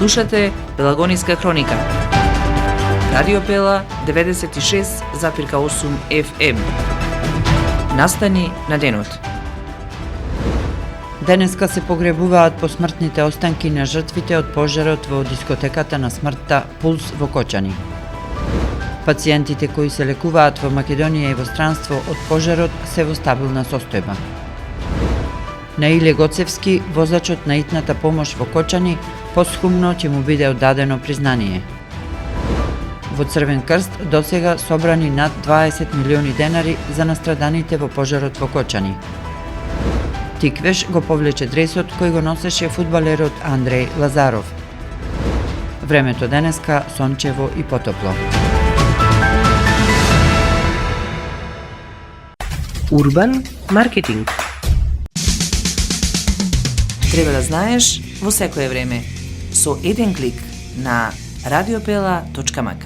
Слушате Пелагониска хроника. Радио Пела 96,8 FM. Настани на денот. Денеска се погребуваат посмртните останки на жртвите од пожарот во дискотеката на смртта Пулс во Кочани. Пациентите кои се лекуваат во Македонија и во странство од пожарот се во стабилна состојба. На Иле Гоцевски, возачот на итната помош во Кочани, посхумно ќе му биде оддадено признание. Во Црвен крст досега собрани над 20 милиони денари за настраданите во пожарот во Кочани. Тиквеш го повлече дресот кој го носеше фудбалерот Андреј Лазаров. Времето денеска сончево и потопло. Урбан маркетинг. Треба да знаеш во секое време. Со еден клик на radiopela.mk.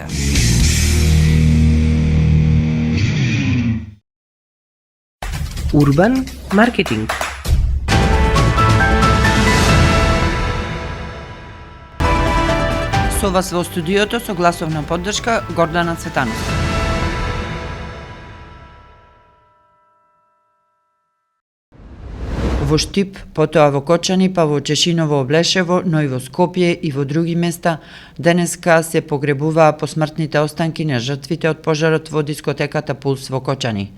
Урбан маркетинг. Со вас во студиото со гласовна поддршка Гордана Цветанов. Во Штип, потоа во Кочани, па во Чешиново Облешево, но и во Скопје и во други места, денеска се погребуваа посмртните останки на жртвите од пожарот во дискотеката Пулс во Кочани.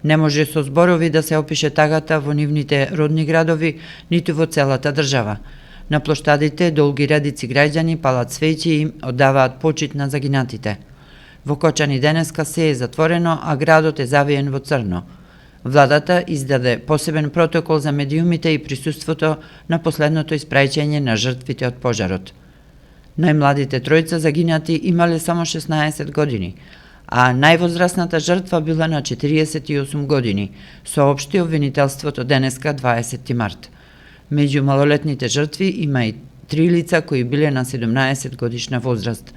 Не може со зборови да се опише тагата во нивните родни градови, ниту во целата држава. На плоштадите долги редици граѓани палат свеќи и им оддаваат почит на загинатите. Во Кочани денеска се е затворено, а градот е завиен во црно. Владата издаде посебен протокол за медиумите и присуството на последното испраќање на жртвите од пожарот. Најмладите тројца загинати имале само 16 години, а највозрасната жртва била на 48 години, соопшти обвинителството денеска 20 март. Меѓу малолетните жртви има и 3 лица кои биле на 17 годишна возраст.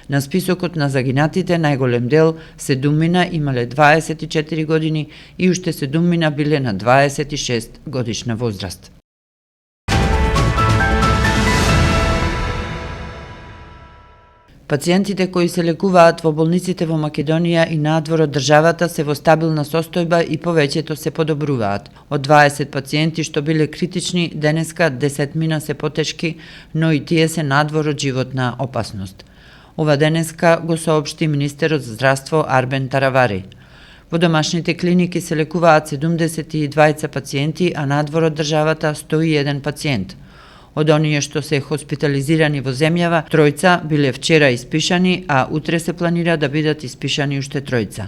На списокот на загинатите најголем дел 7 имале 24 години и уште 7 биле на 26 годишна возраст. Пациентите кои се лекуваат во болниците во Македонија и надвор од државата се во стабилна состојба и повеќето се подобруваат. Од 20 пациенти што биле критични, денеска 10 се потешки, но и тие се надвор од животна опасност. Ова денеска го соопшти министерот за здравство Арбен Таравари. Во домашните клиники се лекуваат 72 пациенти, а надвор од државата 101 пациент. Од оние што се хоспитализирани во земјава, 3 биле вчера испишани, а утре се планира да бидат испишани уште 3.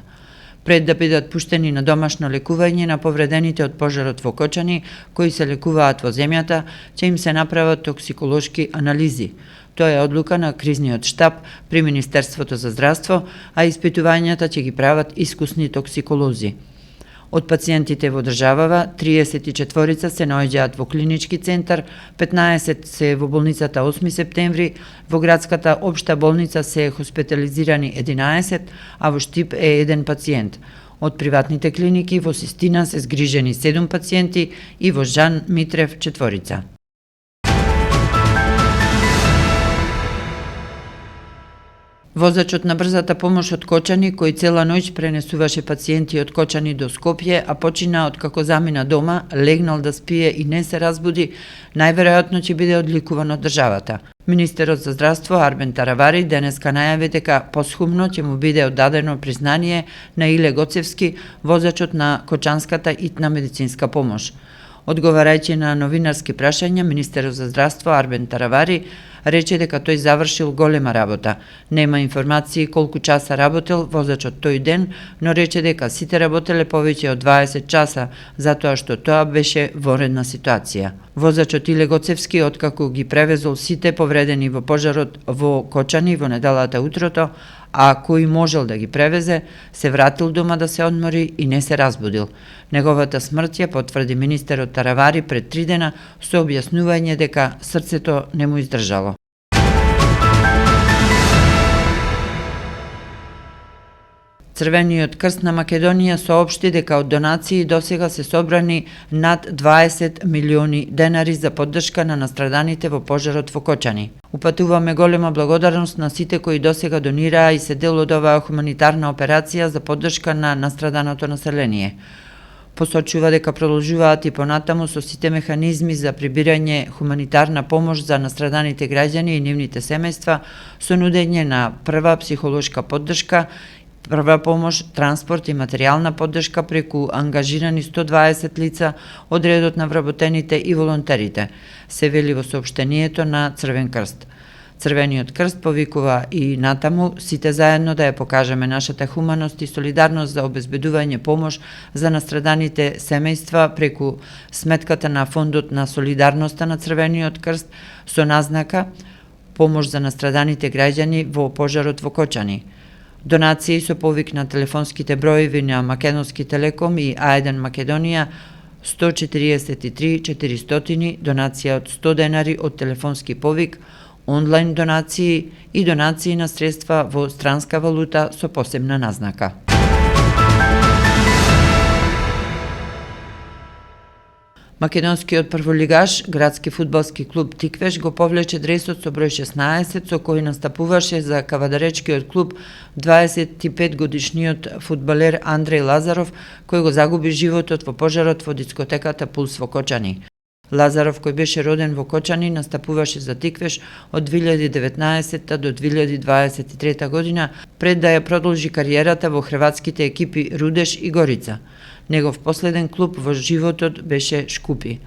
Пред да бидат пуштени на домашно лекување на повредените од пожарот во Кочани, кои се лекуваат во земјата, ќе им се направат токсиколошки анализи. Тоа е одлука на кризниот штаб при Министерството за здравство, а испитувањата ќе ги прават искусни токсиколози. Од пациентите во државава, 34 се наоѓаат во клинички центар, 15 се во болницата 8 септември, во градската општа болница се хоспитализирани 11, а во Штип е 1 пациент. Од приватните клиники во Систина се згрижени 7 пациенти и во Жан Митрев 4. Возачот на брзата помош од Кочани, кој цела ноќ пренесуваше пациенти од Кочани до Скопје, а почина откако замина дома, легнал да спие и не се разбуди, најверојатно ќе биде одликуван од државата. Министерот за здравство Арбен Таравари денеска најави дека посхумно ќе му биде оддадено признание на Иле Гоцевски, возачот на Кочанската итна медицинска помош. Одговарајќи на новинарски прашања, министерот за здравство Арбен Таравари рече дека тој завршил голема работа. Нема информации колку часа работел возачот тој ден, но рече дека сите работеле повеќе од 20 часа, затоа што тоа беше воредна ситуација. Возачот Иле Гоцевски, откако ги превезол сите повредени во пожарот во Кочани во неделата утрото, а кој можел да ги превезе, се вратил дома да се одмори и не се разбудил. Неговата смрт ја потврди министерот Таравари пред 3 дена со објаснување дека срцето не му издржало. Црвениот крст на Македонија соопшти дека од донации досега се собрани над 20 милиони денари за поддршка на настраданите во пожарот во Кочани. Упатуваме голема благодарност на сите кои досега донираа и се дел од оваа хуманитарна операција за поддршка на настраданото население. Посочува дека продолжуваат и понатаму со сите механизми за прибирање хуманитарна помош за настраданите граѓани и нивните семејства со нудење на прва психолошка поддршка, прва помош, транспорт и материјална поддршка преку ангажирани 120 лица од редот на вработените и волонтерите, се вели во соопштението на Црвен крст. Црвениот крст повикува и натаму сите заедно да ја покажеме нашата хуманост и солидарност за обезбедување помош за настраданите семејства преку сметката на Фондот на солидарноста на Црвениот крст со назнака помош за настраданите граѓани во пожарот во Кочани. Донации со повик на телефонските броеви на Македонски телеком и А1 Македонија 143 400, донација од 100 денари од телефонски повик, онлайн донации и донации на средства во странска валута со посебна назнака. Македонскиот прволигаш, градски фудбалски клуб Тиквеш го повлече дресот со број 16 со кој настапуваше за кавадаречкиот клуб 25-годишниот фудбалер Андреј Лазаров, кој го загуби животот во пожарот во дискотеката Пулс во Кочани. Лазаров, кој беше роден во Кочани, настапуваше за Тиквеш од 2019 до 2023 година, пред да ја продолжи кариерата во хрватските екипи Рудеш и Горица. Негов последен клуб во животот беше Шкупи.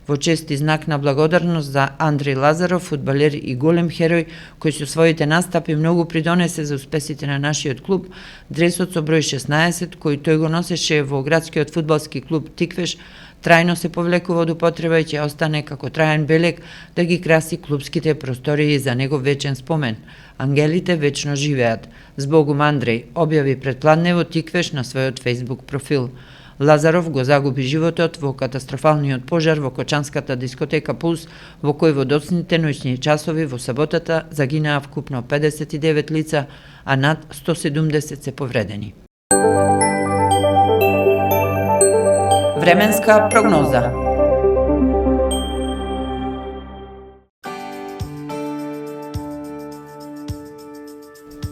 Во чест и знак на благодарност за Андреј Лазаров, фудбалер и голем херој, кој со своите настапи многу придонесе за успесите на нашиот клуб, дресот со број 16, кој тој го носеше во градскиот фудбалски клуб Тиквеш, трајно се повлекува од употреба и ќе остане како траен белег да ги краси клубските простории за негов вечен спомен. Ангелите вечно живеат. Збогум Андреј, објави предпладнево Тиквеш на својот Facebook профил. Лазаров го загуби животот во катастрофалниот пожар во кочанската дискотека Пулс, во кој во доцните ноќни часови во саботата загинаа вкупно 59 лица, а над 170 се повредени. Временска прогноза.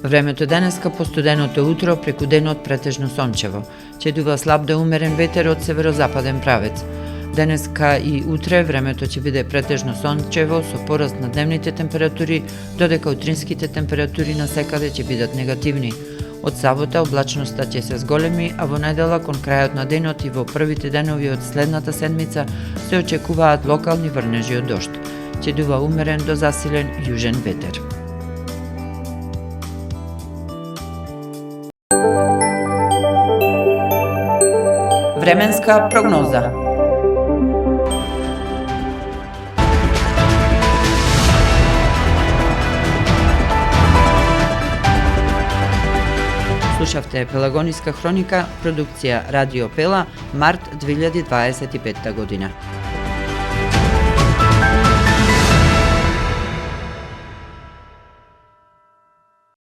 Времето денеска по студеното утро преку денот претежно сончево. Ќе слаб до умерен ветер од северозападен правец. Денеска и утре времето ќе биде претежно сончево со пораст на дневните температури, додека утринските температури на секаде ќе бидат негативни. Од сабота облачноста ќе се зголеми, а во недела кон крајот на денот и во првите денови од следната седмица се очекуваат локални врнежи од дожд. Ќе дува умерен до засилен јужен ветер. Временска прогноза. Слушавте Пелагониска хроника, продукција Радио Пела, март 2025 година.